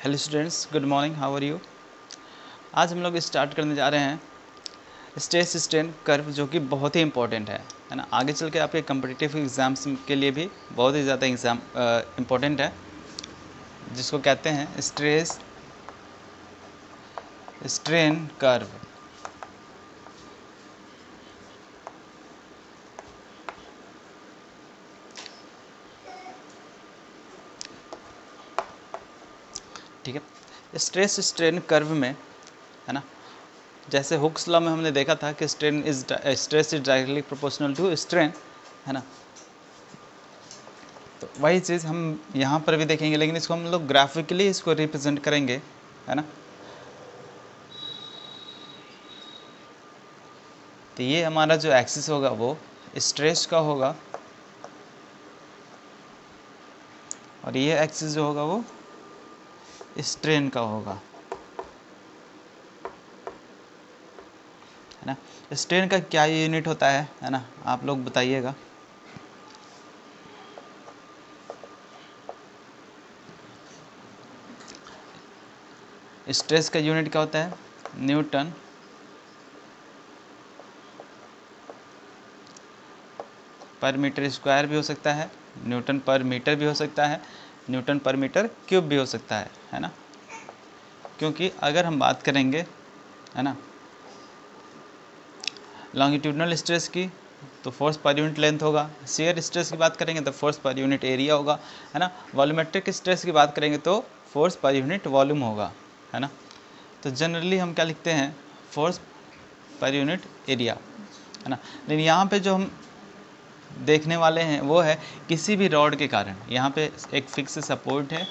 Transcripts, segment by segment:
Hello students, good morning, how are you. आज हम लोग स्टार्ट करने जा रहे हैं स्ट्रेस स्ट्रेन कर्व, जो कि बहुत ही इंपॉर्टेंट है ना। आगे चल के आपके कम्पिटिटिव एग्ज़ाम्स के लिए भी बहुत ही ज़्यादा इम्पोर्टेंट है, जिसको कहते हैं स्ट्रेस स्ट्रेन कर्व। ठीक है, स्ट्रेस स्ट्रेन कर्व में है ना, जैसे हुक्स लॉ में हमने देखा था कि stress is directly proportional to strain, है ना। तो वही चीज़ हम यहाँ पर भी देखेंगे, लेकिन इसको हम लोग ग्राफिकली इसको रिप्रेजेंट करेंगे, है ना। तो ये हमारा जो एक्सिस होगा वो स्ट्रेस का होगा, और ये एक्सिस जो होगा वो स्ट्रेन का होगा, है ना। स्ट्रेन का क्या यूनिट होता है ना, आप लोग बताइएगा। स्ट्रेस का यूनिट क्या होता है? न्यूटन पर मीटर स्क्वायर भी हो सकता है, न्यूटन पर मीटर भी हो सकता है, न्यूटन पर मीटर क्यूब भी हो सकता है ना। क्योंकि अगर हम बात करेंगे, है ना, लॉन्गिट्यूडनल स्ट्रेस की, तो फोर्स पर यूनिट लेंथ होगा। शेयर स्ट्रेस की बात करेंगे तो फोर्स पर यूनिट एरिया होगा, है ना। वॉल्यूमेट्रिक स्ट्रेस की बात करेंगे तो फोर्स पर यूनिट वॉल्यूम होगा, है ना। तो जनरली हम क्या लिखते हैं? फोर्स पर यूनिट एरिया, है ना। लेकिन यहाँ पे जो हम देखने वाले हैं वो है किसी भी रॉड के कारण, यहाँ पे एक फिक्स सपोर्ट है,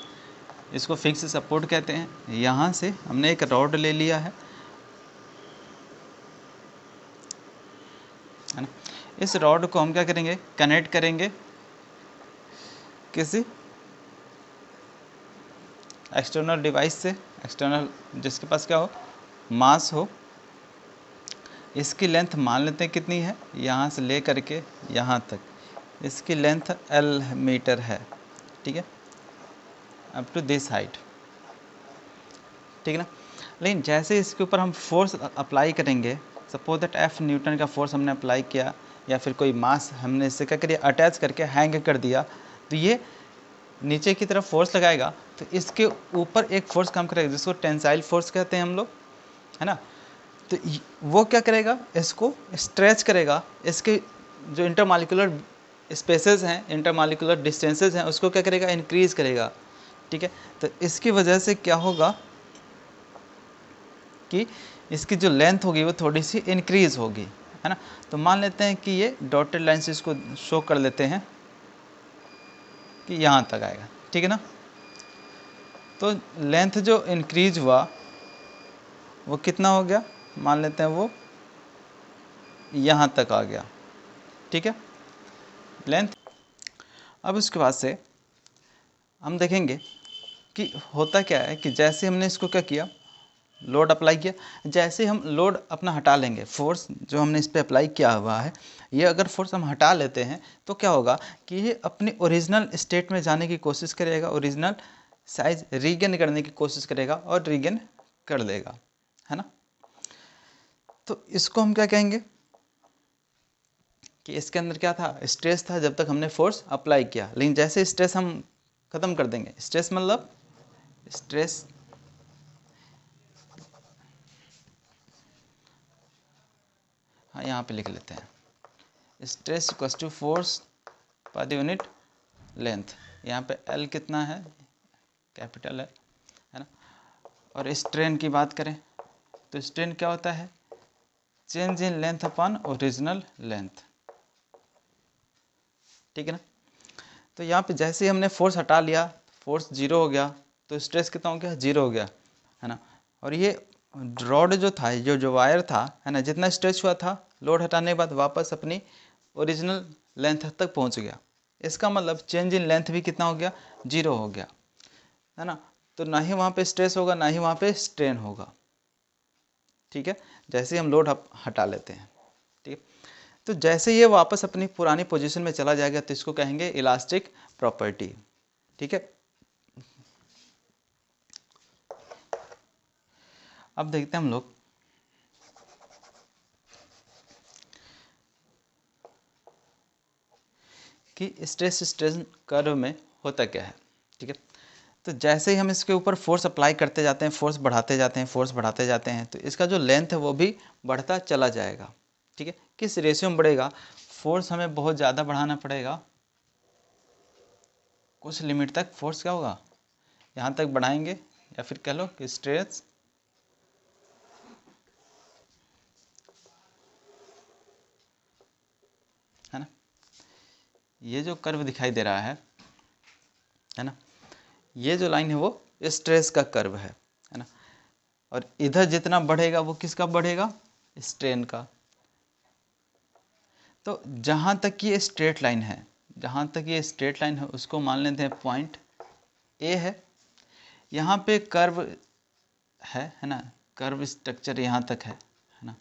इसको फिक्स सपोर्ट कहते हैं। यहाँ से हमने एक रॉड ले लिया है ना। इस रॉड को हम क्या करेंगे? कनेक्ट करेंगे किसी एक्सटर्नल डिवाइस से, एक्सटर्नल जिसके पास क्या हो, मास हो। इसकी लेंथ मान लेते हैं कितनी है, यहाँ से ले करके यहाँ तक इसकी लेंथ L मीटर है, ठीक है, अप टू दिस हाइट, ठीक है ना। लेकिन जैसे इसके ऊपर हम फोर्स अप्लाई करेंगे, सपोज दैट F न्यूटन का फोर्स हमने अप्लाई किया, या फिर कोई मास हमने इससे क्या करिए, अटैच करके हैंग कर दिया, तो ये नीचे की तरफ फोर्स लगाएगा, तो इसके ऊपर एक फोर्स काम करेगा जिसको टेंसाइल फोर्स कहते हैं हम लोग, है ना। तो वो क्या करेगा? इसको स्ट्रेच करेगा, इसके जो इंटरमॉलिक्यूलर स्पेसेस हैं, इंटरमॉलिक्यूलर डिस्टेंसेस हैं, उसको क्या करेगा? इंक्रीज करेगा, ठीक है। तो इसकी वजह से क्या होगा कि इसकी जो लेंथ होगी वो थोड़ी सी इंक्रीज होगी, है ना। तो मान लेते हैं कि ये डॉटेड लाइन से इसको शो कर लेते हैं कि यहाँ तक आएगा, ठीक है ना। तो लेंथ जो इंक्रीज हुआ वो कितना हो गया? मान लेते हैं वो यहाँ तक आ गया, ठीक है, लेंथ। अब उसके बाद से हम देखेंगे कि होता क्या है कि जैसे हमने इसको क्या किया, लोड अप्लाई किया, जैसे हम लोड अपना हटा लेंगे, फोर्स जो हमने इस पर अप्लाई किया हुआ है, ये अगर फोर्स हम हटा लेते हैं तो क्या होगा कि ये अपनी ओरिजिनल स्टेट में जाने की कोशिश करेगा, ओरिजिनल साइज रीगेन करने की कोशिश करेगा और रीगेन कर लेगा, है ना। तो इसको हम क्या कहेंगे कि इसके अंदर क्या था? स्ट्रेस था जब तक हमने फोर्स अप्लाई किया, लेकिन जैसे स्ट्रेस हम ख़त्म कर देंगे, स्ट्रेस मतलब स्ट्रेस हाँ यहाँ पे लिख लेते हैं, stress equals to force per unit length. यहाँ पे L कितना है? कैपिटल है ना। और स्ट्रेन की बात करें तो स्ट्रेन क्या होता है? Change in length upon original length, ठीक है ना। तो यहाँ पे जैसे ही हमने फोर्स हटा लिया, फोर्स जीरो हो गया, तो स्ट्रेस कितना हो गया? जीरो हो गया, है ना। और ये रॉड जो था, जो वायर था, है ना, जितना स्ट्रेच हुआ था लोड हटाने के बाद वापस अपनी ओरिजिनल लेंथ तक पहुँच गया। इसका मतलब चेंज इन लेंथ भी कितना हो गया? जीरो हो गया, है ना। तो ना ही वहाँ पे स्ट्रेस होगा, ना ही वहाँ पे स्ट्रेन होगा, ठीक है, जैसे ही हम लोड हटा लेते हैं, ठीक है। तो जैसे ये वापस अपनी पुरानी पोजीशन में चला जाएगा तो इसको कहेंगे इलास्टिक प्रॉपर्टी, ठीक है। अब देखते हैं हम लोग कि स्ट्रेस स्ट्रेन कर्व में होता क्या है। ठीक है, तो जैसे ही हम इसके ऊपर फोर्स अप्लाई करते जाते हैं, फोर्स बढ़ाते जाते हैं, फोर्स बढ़ाते जाते हैं, तो इसका जो लेंथ है वो भी बढ़ता चला जाएगा। ठीक है, किस रेशियो में बढ़ेगा? फोर्स हमें बहुत ज़्यादा बढ़ाना पड़ेगा, कुछ लिमिट तक फोर्स क्या होगा, यहाँ तक बढ़ाएंगे, या फिर कह लो कि स्ट्रेस है ना, ये जो कर्व दिखाई दे रहा है ना, ये जो लाइन है वो स्ट्रेस का कर्व है ना, और इधर जितना बढ़ेगा वो किसका बढ़ेगा? स्ट्रेन का। तो जहाँ तक ये स्ट्रेट लाइन है, जहाँ तक ये स्ट्रेट लाइन है उसको मान लेते हैं पॉइंट ए है। यहाँ पे कर्व है ना, कर्व स्ट्रक्चर यहाँ तक है ना,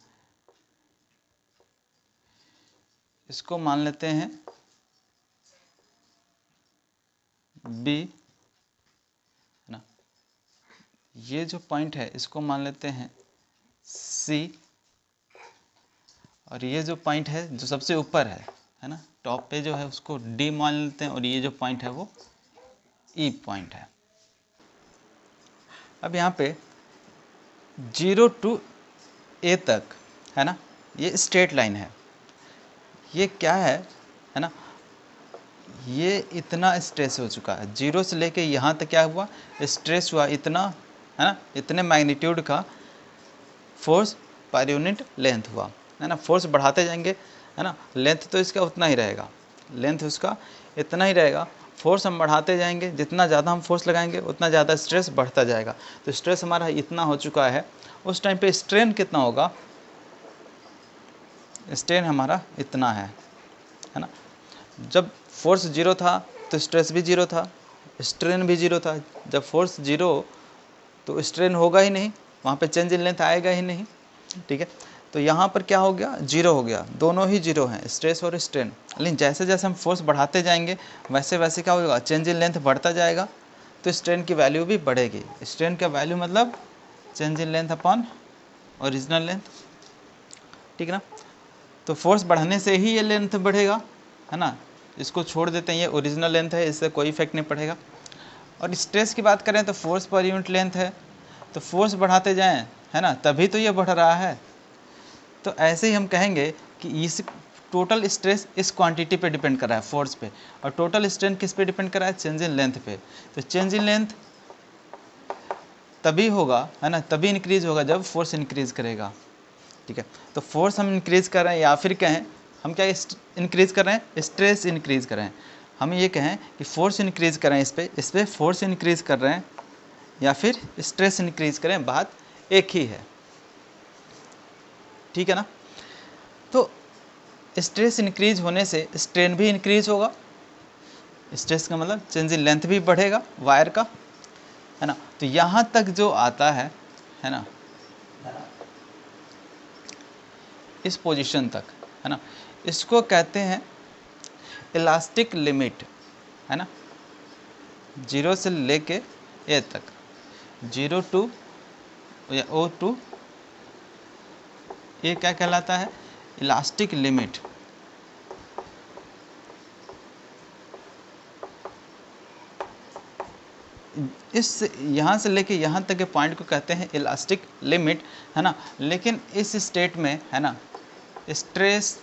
इसको मान लेते हैं बी है ना, ये जो पॉइंट है इसको मान लेते हैं सी, और ये जो पॉइंट है जो सबसे ऊपर है ना, टॉप पे जो है उसको डी मान लेते हैं, और ये जो पॉइंट है वो ई पॉइंट है। अब यहाँ पे 0 टू ए तक है ना, ये स्ट्रेट लाइन है, ये क्या है ना, ये इतना स्ट्रेस हो चुका है, 0 से लेके यहाँ तक क्या हुआ, स्ट्रेस हुआ इतना है ना, इतने मैग्नीट्यूड का फोर्स पर यूनिट लेंथ हुआ है ना। फोर्स बढ़ाते जाएंगे है ना, लेंथ तो इसका उतना ही रहेगा, लेंथ उसका इतना ही रहेगा, फोर्स हम बढ़ाते जाएंगे, जितना ज़्यादा हम फोर्स लगाएंगे उतना ज़्यादा स्ट्रेस बढ़ता जाएगा। तो स्ट्रेस हमारा इतना हो चुका है, उस टाइम पे स्ट्रेन कितना होगा, स्ट्रेन हमारा इतना है ना। जब फोर्स 0 था तो स्ट्रेस भी 0 था, स्ट्रेन भी 0 था। जब फोर्स 0 तो स्ट्रेन होगा ही नहीं, वहाँ पे चेंज इन लेंथ आएगा ही नहीं। ठीक है, तो यहाँ पर क्या हो गया, 0 हो गया, दोनों ही 0 हैं, स्ट्रेस और स्ट्रेन। लेकिन जैसे जैसे हम फोर्स बढ़ाते जाएंगे वैसे वैसे क्या होगा, चेंज इन लेंथ बढ़ता जाएगा, तो स्ट्रेन की वैल्यू भी बढ़ेगी। स्ट्रेन का वैल्यू मतलब change in length upon original length. ठीक है ना, तो फोर्स बढ़ने से ही ये लेंथ बढ़ेगा है ना, इसको छोड़ देते हैं, ये ओरिजिनल लेंथ है, इससे कोई इफेक्ट नहीं पड़ेगा। और स्ट्रेस की बात करें तो फोर्स पर यूनिट लेंथ है, तो फोर्स बढ़ाते जाएं है ना, तभी तो ये बढ़ रहा है। तो ऐसे ही हम कहेंगे कि इस टोटल स्ट्रेस इस क्वांटिटी पे डिपेंड कर रहा है, फोर्स पे, और टोटल स्ट्रेन किस पे डिपेंड कर रहा है, चेंज इन लेंथ पे। तो चेंज इन लेंथ तभी होगा है ना, तभी इंक्रीज होगा जब फोर्स इंक्रीज करेगा। ठीक है, तो फोर्स हम इंक्रीज कर रहे हैं, या फिर कहें हम क्या इंक्रीज कर रहे हैं, स्ट्रेस इंक्रीज कर रहे हैं। हम ये कहें कि फोर्स इंक्रीज करें, इस पर फोर्स इंक्रीज कर रहे हैं, या फिर स्ट्रेस इंक्रीज करें, बात एक ही है। ठीक है ना, तो स्ट्रेस इंक्रीज होने से स्ट्रेन भी इंक्रीज होगा, स्ट्रेस का मतलब चेंज इन लेंथ भी बढ़ेगा वायर का है ना। तो यहाँ तक जो आता है ना, इस पोजीशन तक है ना, इसको कहते हैं इलास्टिक लिमिट है ना, 0 से लेके ए तक, 0 टू या O टू ये क्या कहलाता है, इलास्टिक लिमिट। इस यहाँ से लेके यहाँ तक के पॉइंट को कहते हैं इलास्टिक लिमिट है ना। लेकिन इस स्टेट में है ना, स्ट्रेस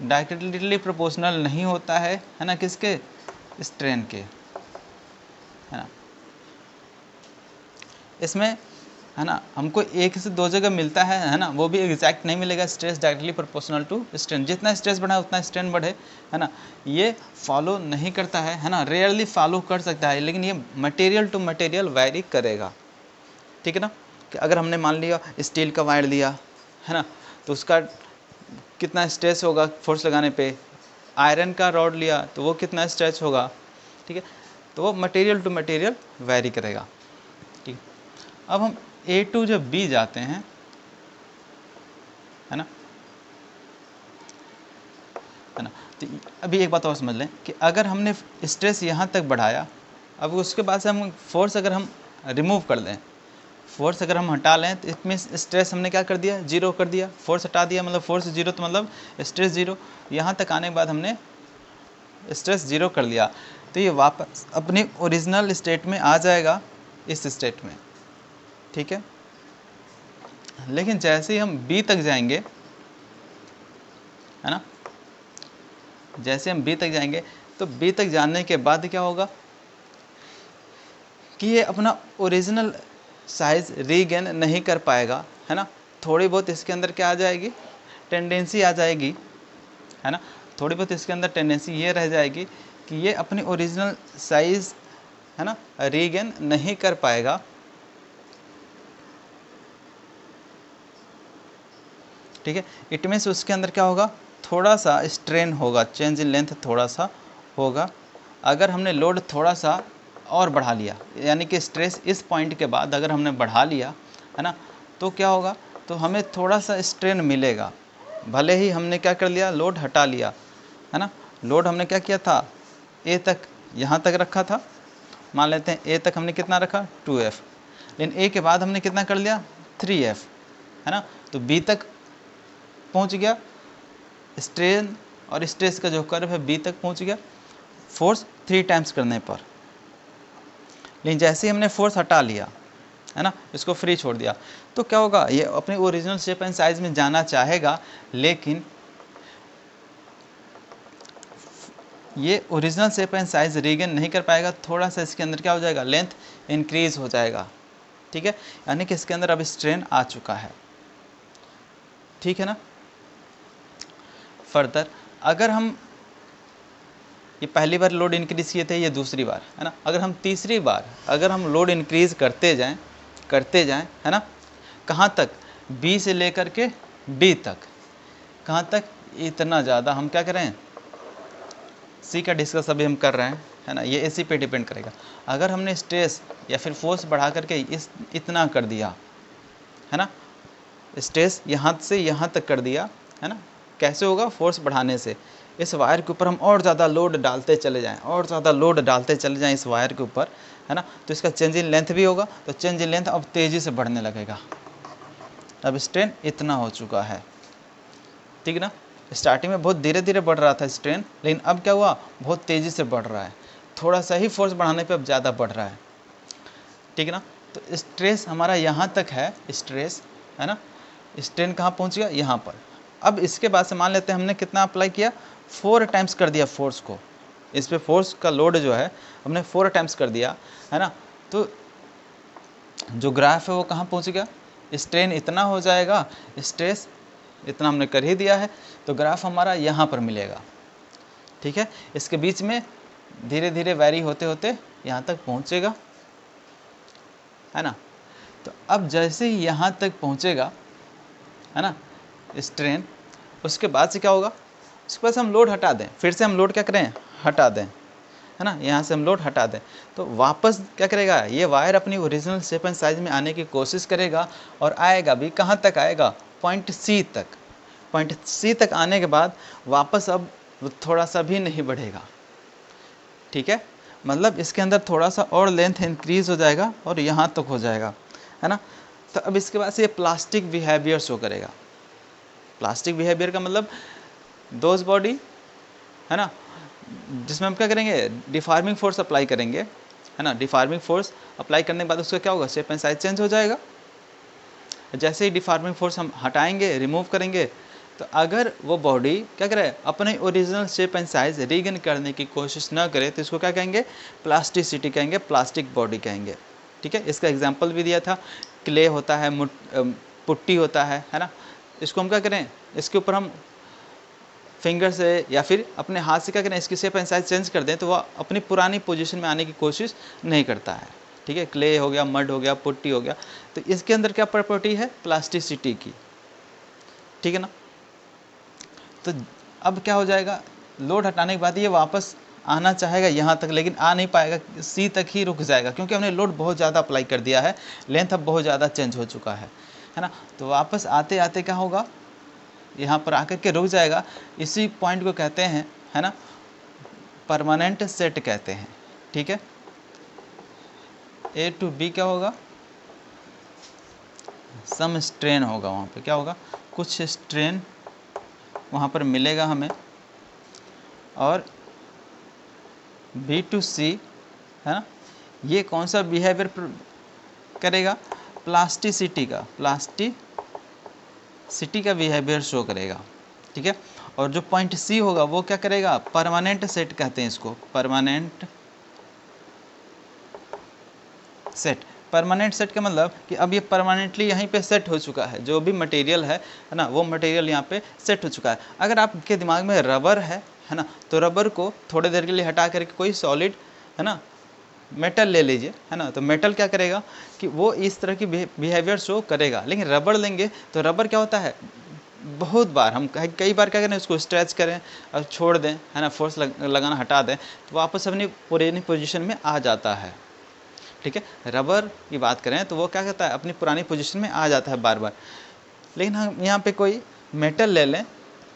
डायरेक्टली प्रोपोर्शनल नहीं होता है ना, किसके, स्ट्रेन के है ना। इसमें है ना हमको एक से दो जगह मिलता है ना, वो भी एग्जैक्ट नहीं मिलेगा। Stress directly proportional to strain, जितना स्ट्रेस बढ़ा उतना स्ट्रेन बढ़े है ना, ये फॉलो नहीं करता है ना, रेयरली फॉलो कर सकता है, लेकिन ये मटेरियल टू मटेरियल वैरी करेगा। ठीक है ना, कि अगर हमने मान लिया स्टील का वायर लिया है ना, तो उसका कितना स्ट्रेस होगा फोर्स लगाने पे, आयरन का रॉड लिया तो वो कितना स्ट्रेच होगा। ठीक है, तो वो मटेरियल टू मटेरियल वैरी करेगा। ठीक, अब हम ए टू जब बी जाते हैं है ना, तो अभी एक बात और समझ लें कि अगर हमने स्ट्रेस यहाँ तक बढ़ाया, अब उसके बाद से हम फोर्स अगर हम रिमूव कर दें, फोर्स अगर हम हटा लें तो इसमें स्ट्रेस हमने क्या कर दिया, जीरो कर दिया। फोर्स हटा दिया मतलब फोर्स जीरो, तो मतलब स्ट्रेस जीरो। यहाँ तक आने के बाद हमने स्ट्रेस जीरो कर लिया, तो ये वापस अपनी ओरिजिनल स्टेट में आ जाएगा, इस स्टेट में, ठीक है। लेकिन जैसे ही हम बी तक जाएंगे, है ना, जैसे हम बी तक जाएंगे तो बी तक जाने के बाद क्या होगा कि ये अपना ओरिजिनल साइज रीगेन नहीं कर पाएगा, है ना। थोड़ी बहुत इसके अंदर क्या आ जाएगी, टेंडेंसी आ जाएगी, है ना। थोड़ी बहुत इसके अंदर टेंडेंसी ये रह जाएगी कि ये अपनी ओरिजिनल साइज, है ना, रीगेन नहीं कर पाएगा। ठीक है, इट मीन्स उसके अंदर क्या होगा, थोड़ा सा स्ट्रेन होगा, चेंज इन लेंथ थोड़ा सा होगा। अगर हमने लोड थोड़ा सा और बढ़ा लिया, यानी कि स्ट्रेस इस पॉइंट के बाद अगर हमने बढ़ा लिया, है ना, तो क्या होगा, तो हमें थोड़ा सा स्ट्रेन मिलेगा। भले ही हमने क्या कर लिया, लोड हटा लिया, है ना। लोड हमने क्या किया था, ए तक, यहाँ तक रखा था, मान लेते हैं ए तक हमने कितना रखा, 2F, लेकिन ए के बाद हमने कितना कर लिया, 3F, है ना। तो बी तक पहुँच गया, स्ट्रेन और स्ट्रेस का जो कर्व है बी तक पहुँच गया, फोर्स 3 टाइम्स करने पर। लेकिन जैसे ही हमने फोर्स हटा लिया, है ना, इसको फ्री छोड़ दिया, तो क्या होगा, ये अपने ओरिजिनल शेप एंड साइज में जाना चाहेगा, लेकिन ये original shape and size regain नहीं कर पाएगा। थोड़ा सा इसके अंदर क्या हो जाएगा, लेंथ इंक्रीज हो जाएगा, ठीक है, यानी कि इसके अंदर अब स्ट्रेन आ चुका है, ठीक है ना। फर्दर अगर हम ये पहली बार लोड इंक्रीज किए थे, ये दूसरी बार, है ना, अगर हम तीसरी बार अगर हम लोड इंक्रीज करते जाएं, है ना, कहाँ तक, बी से लेकर के डी तक, कहाँ तक, इतना ज़्यादा हम क्या करें, सी का डिस्कस अभी हम कर रहे हैं, है ना, ये इसी पे डिपेंड करेगा। अगर हमने स्ट्रेस या फिर फोर्स बढ़ा करके इतना कर दिया, है ना, स्ट्रेस यहाँ से यहाँ तक कर दिया, है ना, कैसे होगा, फोर्स बढ़ाने से। इस वायर के ऊपर हम और ज़्यादा लोड डालते चले जाएं, और ज़्यादा लोड डालते चले जाएं इस वायर के ऊपर, है ना, तो इसका चेंज इन लेंथ भी होगा, तो चेंज इन लेंथ अब तेज़ी से बढ़ने लगेगा। अब स्ट्रेन इतना हो चुका है, ठीक है ना। स्टार्टिंग में बहुत धीरे धीरे बढ़ रहा था स्ट्रेन, लेकिन अब क्या हुआ, बहुत तेज़ी से बढ़ रहा है, थोड़ा सा ही फोर्स बढ़ाने पे अब ज़्यादा बढ़ रहा है, ठीक है ना। तो स्ट्रेस हमारा यहाँ तक है, स्ट्रेस, है ना, स्ट्रेन कहाँ पहुँच गया, यहाँ पर। अब इसके बाद से मान लेते हैं हमने कितना अप्लाई किया, 4 टाइम्स कर दिया फोर्स को, इस पर फोर्स का लोड जो है हमने 4 टाइम्स कर दिया, है ना। तो जो ग्राफ है वो कहाँ पहुँच गया, स्ट्रेन इतना हो जाएगा, स्ट्रेस इतना हमने कर ही दिया है, तो ग्राफ हमारा यहाँ पर मिलेगा, ठीक है। इसके बीच में धीरे धीरे वैरी होते होते यहाँ तक पहुँचेगा, है ना। तो अब जैसे ही यहाँ तक पहुँचेगा, है ना, स्ट्रेन, उसके बाद से क्या होगा, उसके बाद से हम लोड हटा दें, फिर से हम लोड क्या करें, हटा दें, है ना, यहाँ से हम लोड हटा दें, तो वापस क्या करेगा, ये वायर अपनी ओरिजिनल शेप एंड साइज में आने की कोशिश करेगा, और आएगा भी, कहाँ तक आएगा, पॉइंट सी तक। पॉइंट सी तक आने के बाद वापस अब थोड़ा सा भी नहीं बढ़ेगा, ठीक है, मतलब इसके अंदर थोड़ा सा और लेंथ इंक्रीज हो जाएगा और यहाँ तक हो जाएगा, है ना। तो अब इसके बाद से ये प्लास्टिक बिहेवियर शो करेगा। प्लास्टिक बिहेवियर का मतलब दोज बॉडी, है ना, जिसमें हम क्या करेंगे, डिफॉर्मिंग फोर्स अप्लाई करेंगे, है ना। डिफॉर्मिंग फोर्स अप्लाई करने के बाद उसका क्या होगा, शेप एंड साइज चेंज हो जाएगा। जैसे ही डिफॉर्मिंग फोर्स हम हटाएंगे, रिमूव करेंगे, तो अगर वो बॉडी क्या करे, अपने original shape and size regain करने की कोशिश ना करे, तो इसको क्या कहेंगे, प्लास्टिसिटी कहेंगे, प्लास्टिक बॉडी कहेंगे, ठीक है। इसका एग्जांपल भी दिया था, क्ले होता है, पुट्टी होता है ना, इसको हम क्या करें, इसके ऊपर हम फिंगर से या फिर अपने हाथ से क्या करें, इसकी शेप एंड साइज चेंज कर दें, तो वह अपनी पुरानी पोजीशन में आने की कोशिश नहीं करता है, ठीक है। क्ले हो गया, मड हो गया, पुट्टी हो गया, तो इसके अंदर क्या प्रॉपर्टी है, प्लास्टिसिटी की, ठीक है ना। तो अब क्या हो जाएगा, लोड हटाने के बाद ये वापस आना चाहेगा यहाँ तक, लेकिन आ नहीं पाएगा, सी तक ही रुक जाएगा, क्योंकि हमने लोड बहुत ज़्यादा अप्लाई कर दिया है, लेंथ अब बहुत ज़्यादा चेंज हो चुका है ना। तो वापस आते आते क्या होगा, यहाँ पर आकर के रुक जाएगा। इसी पॉइंट को कहते हैं, है ना, परमानेंट सेट कहते हैं, ठीक है। ए टू बी क्या होगा, सम स्ट्रेन होगा वहाँ पे, क्या होगा, कुछ स्ट्रेन वहाँ पर मिलेगा हमें, और B2C है ना, ये कौन सा बिहेवियर करेगा, प्लास्टिसिटी का बिहेवियर शो करेगा, ठीक है। और जो पॉइंट C होगा वो क्या करेगा, परमानेंट सेट कहते हैं इसको, परमानेंट सेट का मतलब कि अब ये परमानेंटली यहीं पे सेट हो चुका है, जो भी मटेरियल है ना, वो मटेरियल यहाँ पे सेट हो चुका है। अगर आपके दिमाग में रबर है ना, तो रबर को थोड़ी देर के लिए हटा करके कोई सॉलिड है ना मेटल ले लीजिए, है ना, तो मेटल क्या करेगा कि वो इस तरह की बिहेवियर शो करेगा। लेकिन रबर लेंगे तो रबर क्या होता है, बहुत बार हम कई बार क्या करें, उसको स्ट्रेच करें और छोड़ दें, है ना, फोर्स लगाना हटा दें, तो वापस अपनी पुरानी पोजीशन में आ जाता है, ठीक है। रबर की बात करें तो वो क्या कहता है, अपनी पुरानी पोजीशन में आ जाता है बार बार। लेकिन हम यहाँ पे कोई मेटल ले लें,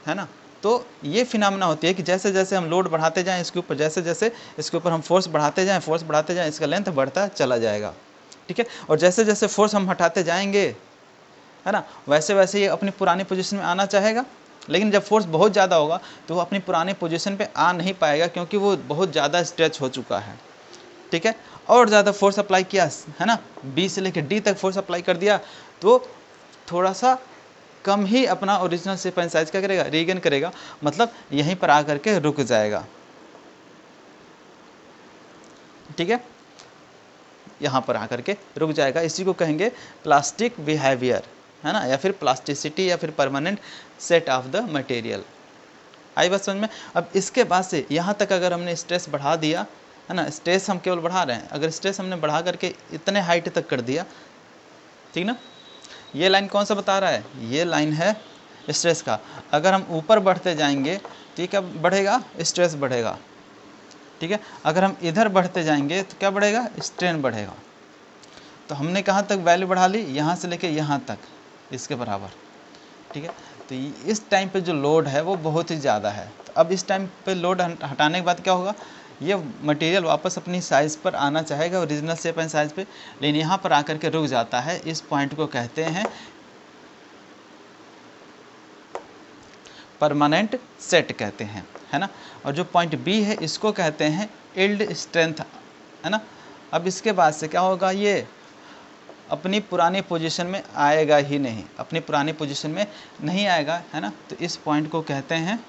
है ना, तो ये फिनोमेना होती है कि जैसे जैसे हम लोड बढ़ाते जाएं इसके ऊपर, जैसे जैसे इसके ऊपर हम फोर्स बढ़ाते जाएं, इसका लेंथ बढ़ता चला जाएगा, ठीक है। और जैसे जैसे फोर्स हम हटाते जाएंगे, है ना, वैसे वैसे ये अपनी पुरानी पोजीशन में आना चाहेगा। लेकिन जब फोर्स बहुत ज़्यादा होगा तो वो अपनी पुरानी पोजीशन पे आ नहीं पाएगा, क्योंकि वो बहुत ज़्यादा स्ट्रेच हो चुका है, ठीक है। और ज़्यादा फोर्स अप्लाई किया, है ना, B से लेकर D तक फोर्स अप्लाई कर दिया, तो थोड़ा सा कम ही अपना ओरिजिनल शेप एंड साइज क्या करेगा, रीगेन करेगा, मतलब यहीं पर आकर के रुक जाएगा, ठीक है, यहाँ पर आकर के रुक जाएगा। इसी को कहेंगे प्लास्टिक बिहेवियर, है ना, या फिर प्लास्टिसिटी, या फिर permanent set of the material. आई बात समझ में। अब इसके बाद से यहाँ तक अगर हमने स्ट्रेस बढ़ा दिया, है ना, स्ट्रेस हम केवल बढ़ा रहे हैं, अगर स्ट्रेस हमने बढ़ा करके इतने हाइट तक कर दिया, ठीक ना, ये लाइन कौन सा बता रहा है, ये लाइन है स्ट्रेस का। अगर हम ऊपर बढ़ते जाएंगे तो ये क्या बढ़ेगा, स्ट्रेस बढ़ेगा, ठीक है। अगर हम इधर बढ़ते जाएंगे तो क्या बढ़ेगा, स्ट्रेन बढ़ेगा। तो हमने कहाँ तक वैल्यू बढ़ा ली, यहाँ से लेके यहाँ तक, इसके बराबर, ठीक है। तो इस टाइम पे जो लोड है वो बहुत ही ज़्यादा है। तो अब इस टाइम पे लोड हटाने के बाद क्या होगा, ये मटेरियल वापस अपनी साइज़ पर आना चाहेगा, ओरिजिनल शेप एंड साइज़ पे, लेकिन यहाँ पर आकर के रुक जाता है। इस पॉइंट को कहते हैं परमानेंट सेट कहते हैं, है ना। और जो पॉइंट B है इसको कहते हैं यील्ड स्ट्रेंथ, है ना। अब इसके बाद से क्या होगा, ये अपनी पुरानी पोजीशन में आएगा ही नहीं, अपनी पुरानी पोजीशन में नहीं आएगा, है ना। तो इस पॉइंट को कहते हैं,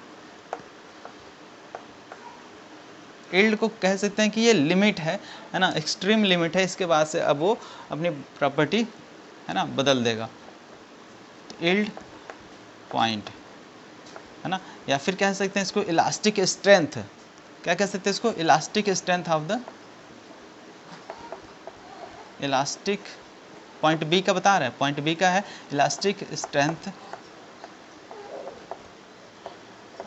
यील्ड को कह सकते हैं कि ये लिमिट है ना, एक्सट्रीम लिमिट है। इसके बाद से अब वो अपनी प्रॉपर्टी, है ना, बदल देगा। यील्ड पॉइंट, है ना, या फिर कह सकते हैं इसको इलास्टिक स्ट्रेंथ, क्या कह सकते हैं इसको, elastic strength of the, elastic, point B का बता रहे हैं, पॉइंट B का है elastic strength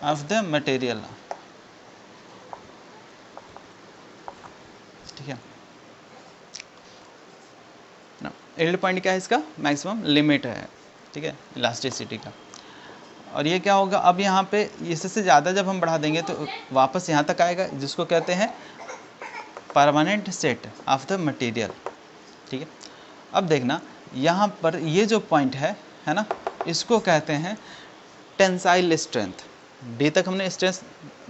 of the material, ठीक है ना। यील्ड पॉइंट क्या है, इसका मैक्सिमम लिमिट है, ठीक है, इलास्टिसिटी का। और ये क्या होगा, अब यहाँ पे इससे ज़्यादा जब हम बढ़ा देंगे तो वापस यहाँ तक आएगा, जिसको कहते हैं permanent set of the material, ठीक है। अब देखना यहाँ पर ये जो पॉइंट है ना, इसको कहते हैं टेंसाइल स्ट्रेंथ। D तक हमने स्ट्रेंथ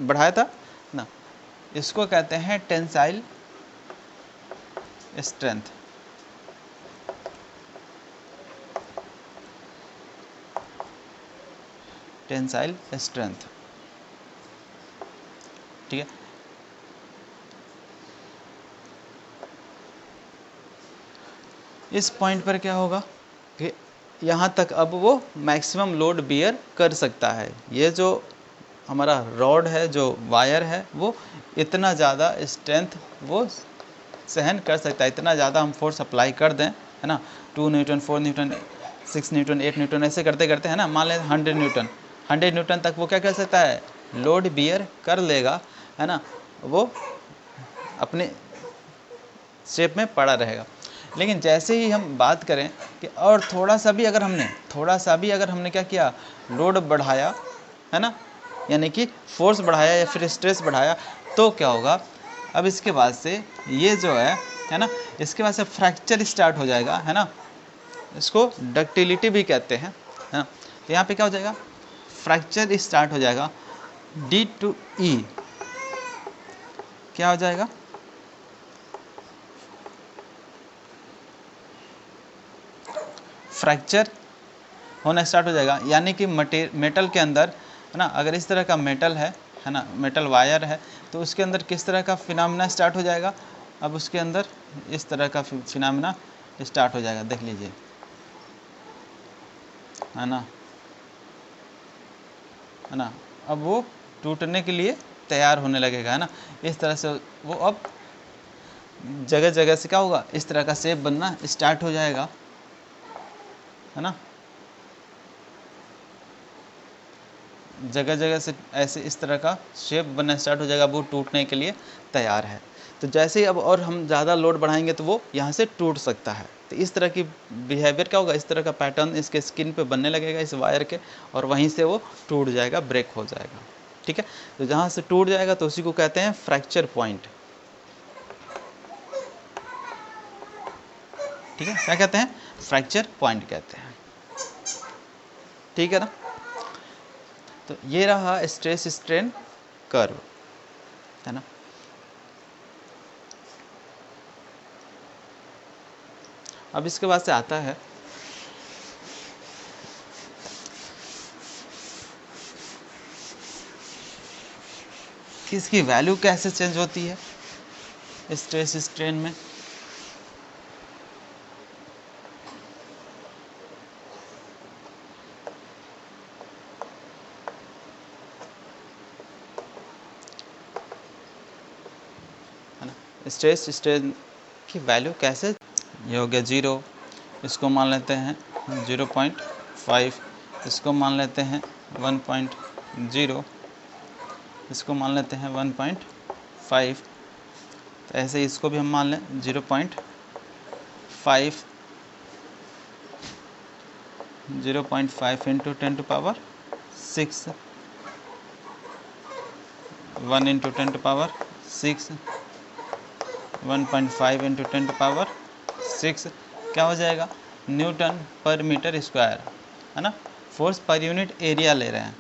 बढ़ाया था ना, इसको कहते हैं टेंसाइल स्ट्रेंथ, टेंसाइल स्ट्रेंथ, ठीक है। इस पॉइंट पर क्या होगा कि यहाँ तक अब वो मैक्सिमम लोड बियर कर सकता है। ये जो हमारा रॉड है, जो वायर है, वो इतना ज़्यादा स्ट्रेंथ वो सहन कर सकता है, इतना ज़्यादा हम फोर्स अप्लाई कर दें, है ना, 2 न्यूटन, 4 न्यूटन, 6 न्यूटन, 8 न्यूटन, ऐसे करते करते, है ना, मान लें 100 न्यूटन तक वो क्या कर सकता है, लोड बियर कर लेगा, है ना, वो अपने शेप में पड़ा रहेगा। लेकिन जैसे ही हम बात करें कि और थोड़ा सा भी अगर हमने क्या किया, लोड बढ़ाया, है ना, यानी कि फोर्स बढ़ाया या फिर स्ट्रेस बढ़ाया, तो क्या होगा, अब इसके बाद से ये जो है ना, इसके बाद से फ्रैक्चर स्टार्ट हो जाएगा, है ना। इसको डक्टिलिटी भी कहते हैं, है ना। तो यहाँ पे क्या हो जाएगा, फ्रैक्चर स्टार्ट हो जाएगा, D to E क्या हो जाएगा, फ्रैक्चर होना स्टार्ट हो जाएगा। यानी कि मेटल के अंदर, है ना, अगर इस तरह का मेटल है ना, मेटल वायर है, तो उसके अंदर किस तरह का फिनोमेना स्टार्ट हो जाएगा, अब उसके अंदर इस तरह का फिनोमेना स्टार्ट हो जाएगा, देख लीजिए, है ना, है ना। अब वो टूटने के लिए तैयार होने लगेगा, है ना। इस तरह से वो अब जगह जगह से क्या होगा, इस तरह का शेप बनना स्टार्ट हो जाएगा, है ना। जगह जगह से ऐसे इस तरह का शेप बनना स्टार्ट हो जाएगा, वो टूटने के लिए तैयार है। तो जैसे ही अब और हम ज़्यादा लोड बढ़ाएंगे तो वो यहाँ से टूट सकता है। तो इस तरह की बिहेवियर क्या होगा, इस तरह का पैटर्न इसके स्किन पे बनने लगेगा इस वायर के, और वहीं से वो टूट जाएगा, ब्रेक हो जाएगा, ठीक है। तो जहाँ से टूट जाएगा तो उसी को कहते हैं फ्रैक्चर पॉइंट, ठीक है। क्या कहते हैं, फ्रैक्चर पॉइंट कहते हैं, ठीक है ना। तो ये रहा स्ट्रेस स्ट्रेन कर्व, है ना। अब इसके बाद से आता है कि इसकी वैल्यू कैसे चेंज होती है स्ट्रेस स्ट्रेन में। है ना, स्ट्रेस स्ट्रेन की वैल्यू कैसे, ये हो गया 0, इसको मान लेते हैं 0.5, इसको मान लेते हैं 1.0, इसको मान लेते हैं 1.5, तो ऐसे इसको भी हम मान लें 0.5, 0.5 इंटू 10⁶, 1 इंटू 10⁶, 1.5 इंटू 10⁶, क्या हो जाएगा, न्यूटन पर मीटर स्क्वायर, है ना। फोर्स पर यूनिट एरिया ले रहे हैं,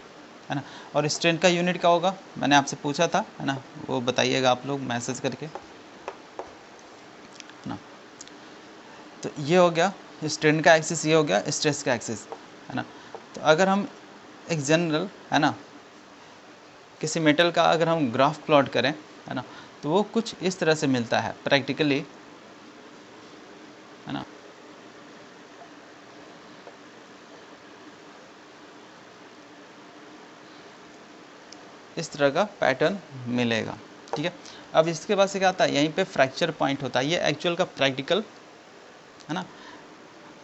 है ना। और स्ट्रेन का यूनिट क्या होगा, मैंने आपसे पूछा था, है ना, वो बताइएगा आप लोग मैसेज करके, ना। तो ये हो गया स्ट्रेन का एक्सिस, ये हो गया स्ट्रेस का एक्सिस, है ना। तो अगर हम एक जनरल, है ना, किसी मेटल का अगर हम ग्राफ प्लॉट करें, है ना, तो वो कुछ इस तरह से मिलता है प्रैक्टिकली, है ना। इस तरह का पैटर्न मिलेगा, ठीक है। अब इसके बाद से क्या आता है, यहीं पे फ्रैक्चर पॉइंट होता है, ये एक्चुअल का प्रैक्टिकल, है ना,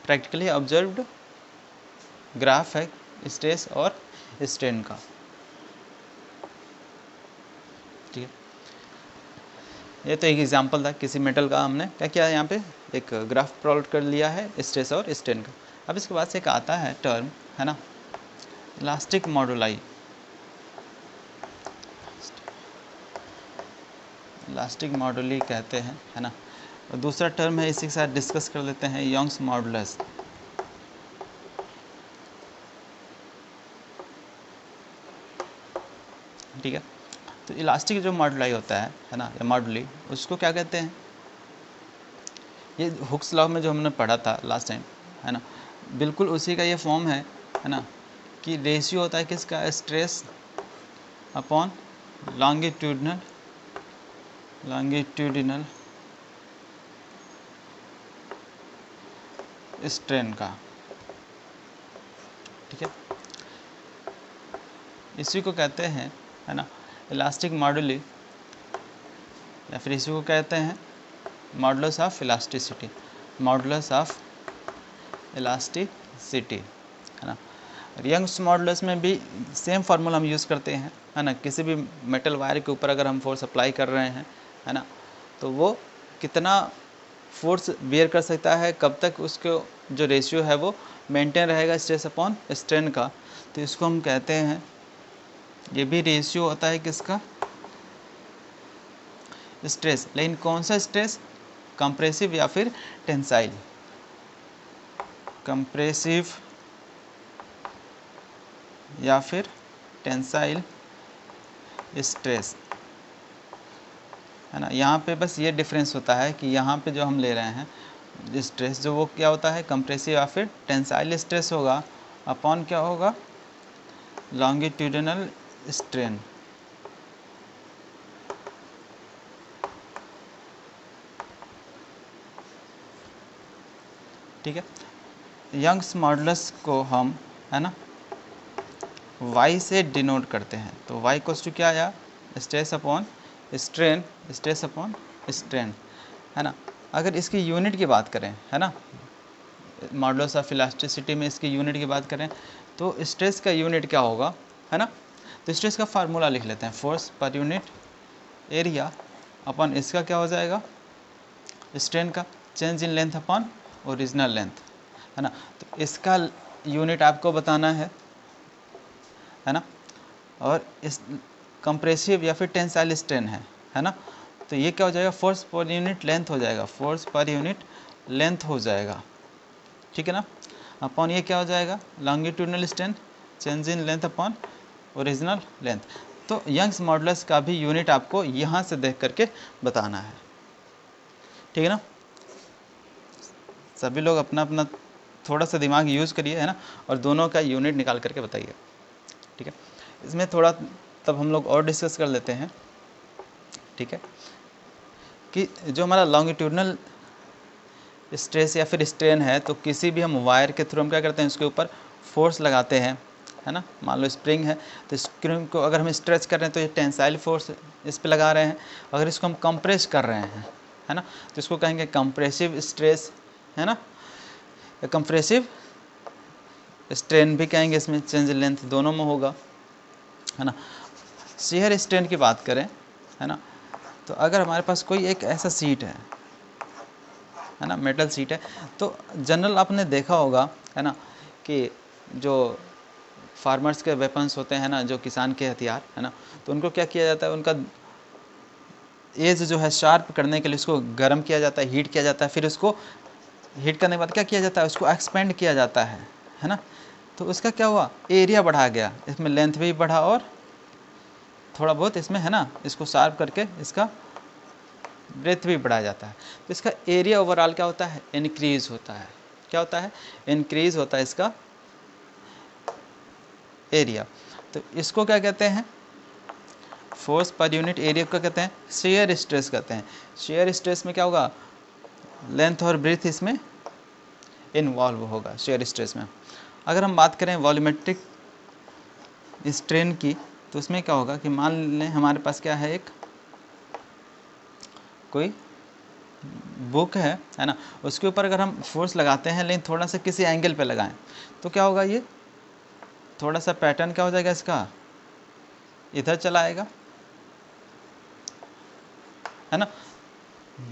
प्रैक्टिकली ऑब्जर्व्ड ग्राफ है स्ट्रेस और स्ट्रेन का, ठीक है। ये तो एक एग्जांपल था, किसी मेटल का हमने क्या किया, यहाँ पे एक ग्राफ प्लॉट कर लिया है स्ट्रेस और स्ट्रेन का। अब इसके बाद से एक आता है टर्म, है ना, इलास्टिक मॉडुलाई, इलास्टिक मॉडुली कहते हैं, है ना। और दूसरा टर्म है, इसी के साथ डिस्कस कर लेते हैं, यंग्स मॉडुलस, ठीक है। तो इलास्टिक जो मॉडुलाई होता है ना, या मॉडुली, उसको क्या कहते हैं, ये हुक्स लॉ में जो हमने पढ़ा था लास्ट टाइम, है ना, बिल्कुल उसी का ये फॉर्म है ना, कि रेशियो होता है किसका, स्ट्रेस अपॉन लॉन्गिट्यूडिनल स्ट्रेन का, ठीक है। इसी को कहते हैं, है ना, इलास्टिक मॉडुली, या फिर इसी को कहते हैं modulus of elasticity, modulus of elasticity, है ना। यंग्स मॉडुलस में भी सेम फार्मूला हम यूज़ करते हैं, है ना। किसी भी मेटल वायर के ऊपर अगर हम फोर्स अप्लाई कर रहे हैं, है ना, तो वो कितना फोर्स बेयर कर सकता है, कब तक उसको जो रेशियो है वो मेंटेन रहेगा स्ट्रेस अपॉन स्ट्रेन का, तो इसको हम कहते हैं, ये भी रेशियो होता है किसका, स्ट्रेस, लेकिन कौन सा स्ट्रेस, कंप्रेसिव या फिर टेंसाइल, कंप्रेसिव या फिर टेंसाइल स्ट्रेस, है ना। यहाँ पे बस ये डिफरेंस होता है कि यहाँ पे जो हम ले रहे हैं स्ट्रेस, जो वो क्या होता है कंप्रेसिव या फिर टेंसाइल स्ट्रेस होगा अपॉन क्या होगा लॉन्गिट्यूडिनल स्ट्रेन। ठीक है, यंग्स मॉडुलस को हम, है ना, y से डिनोट करते हैं। तो y इक्वल्स टू क्या आया stress upon strain, stress upon strain, है ना। अगर इसकी यूनिट की बात करें, है ना, मॉडुलस ऑफ इलास्टिसिटी में इसकी यूनिट की बात करें तो स्ट्रेस का यूनिट क्या होगा, है ना। तो स्ट्रेस का फार्मूला लिख लेते हैं, force per unit area upon इसका क्या हो जाएगा स्ट्रेन का change in length upon original length, है ना। तो इसका यूनिट आपको बताना है ना। और इस कंप्रेसिव या फिर टेंसाइल स्ट्रेन है ना। तो ये क्या हो जाएगा फोर्स पर यूनिट लेंथ हो जाएगा, फोर्स पर यूनिट लेंथ हो जाएगा, ठीक है ना। अपॉन ये क्या हो जाएगा longitudinal strain change in length upon original length. तो यंग्स मॉडुलस का भी यूनिट आपको यहाँ से देख करके बताना है, ठीक है ना। सभी लोग अपना अपना थोड़ा सा दिमाग यूज़ करिए, है ना, और दोनों का यूनिट निकाल करके बताइए, ठीक है। इसमें थोड़ा तब हम लोग और डिस्कस कर लेते हैं, ठीक है, कि जो हमारा लॉन्गिट्यूडिनल स्ट्रेस या फिर स्ट्रेन है, तो किसी भी हम वायर के थ्रू हम क्या करते हैं उसके ऊपर फोर्स लगाते हैं, है ना। मान लो स्प्रिंग है तो स्प्रिंग को अगर हम स्ट्रेच कर रहे हैं तो ये टेंसाइल फोर्स इस पे लगा रहे हैं। अगर इसको हम कंप्रेस कर रहे हैं, है ना, तो इसको कहेंगे कंप्रेसिव स्ट्रेस, है ना, कंप्रेसिव स्ट्रेन भी कहेंगे, इसमें चेंज लेंथ दोनों में होगा, है ना। शियर स्ट्रेन की बात करें, है ना, तो अगर हमारे पास कोई एक ऐसा सीट है ना, मेटल सीट है, तो जनरल आपने देखा होगा, है ना, कि जो फार्मर्स के वेपन्स होते हैं ना, जो किसान के हथियार, है ना, तो उनको क्या किया जाता है, उनका एज जो है शार्प करने के लिए उसको गर्म किया जाता है, हीट किया जाता है, फिर उसको हीट करने के बाद क्या किया जाता है उसको एक्सपेंड किया जाता है ना। तो उसका क्या हुआ एरिया बढ़ा गया, इसमें लेंथ भी बढ़ा और थोड़ा बहुत इसमें, है ना, इसको शार्प करके इसका ब्रेथ भी बढ़ाया जाता है। तो इसका एरिया ओवरऑल क्या होता है इंक्रीज होता है, क्या होता है इंक्रीज होता है इसका एरिया। तो इसको क्या कहते हैं फोर्स पर यूनिट एरिया को कहते हैं शियर स्ट्रेस कहते हैं। शियर स्ट्रेस में क्या होगा लेंथ और ब्रेथ इसमें इन्वॉल्व होगा शियर स्ट्रेस में। अगर हम बात करें वॉल्यूमेट्रिक स्ट्रेन की, तो उसमें क्या होगा कि मान लें हमारे पास क्या है एक कोई बुक है ना, उसके ऊपर अगर हम फोर्स लगाते हैं लेकिन थोड़ा सा किसी एंगल पे लगाएं तो क्या होगा ये थोड़ा सा पैटर्न क्या हो जाएगा इसका इधर चला आएगा, है ना।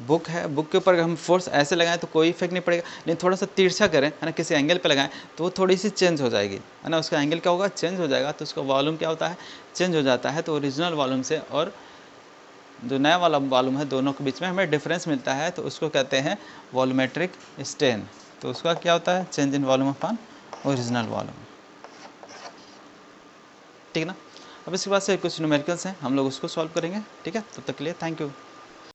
बुक है, बुक के ऊपर अगर हम फोर्स ऐसे लगाएं तो कोई इफेक्ट नहीं पड़ेगा, लेकिन थोड़ा सा तिरछा करें, है ना, किसी एंगल पे लगाएं तो वो थोड़ी सी चेंज हो जाएगी, है ना, उसका एंगल क्या होगा चेंज हो जाएगा, तो उसका वॉल्यूम क्या होता है चेंज हो जाता है। तो ओरिजिनल वॉल्यूम से और जो नया वाला वॉल्यूम है दोनों के बीच में हमें डिफरेंस मिलता है, तो उसको कहते हैं वॉल्यूमेट्रिक स्ट्रेन। तो उसका क्या होता है change in volume upon original volume, ठीक है ना। अब इसके बाद से कुछ न्यूमेरिकल्स हैं हम लोग उसको सॉल्व करेंगे, ठीक है। तब तक के लिए थैंक यू।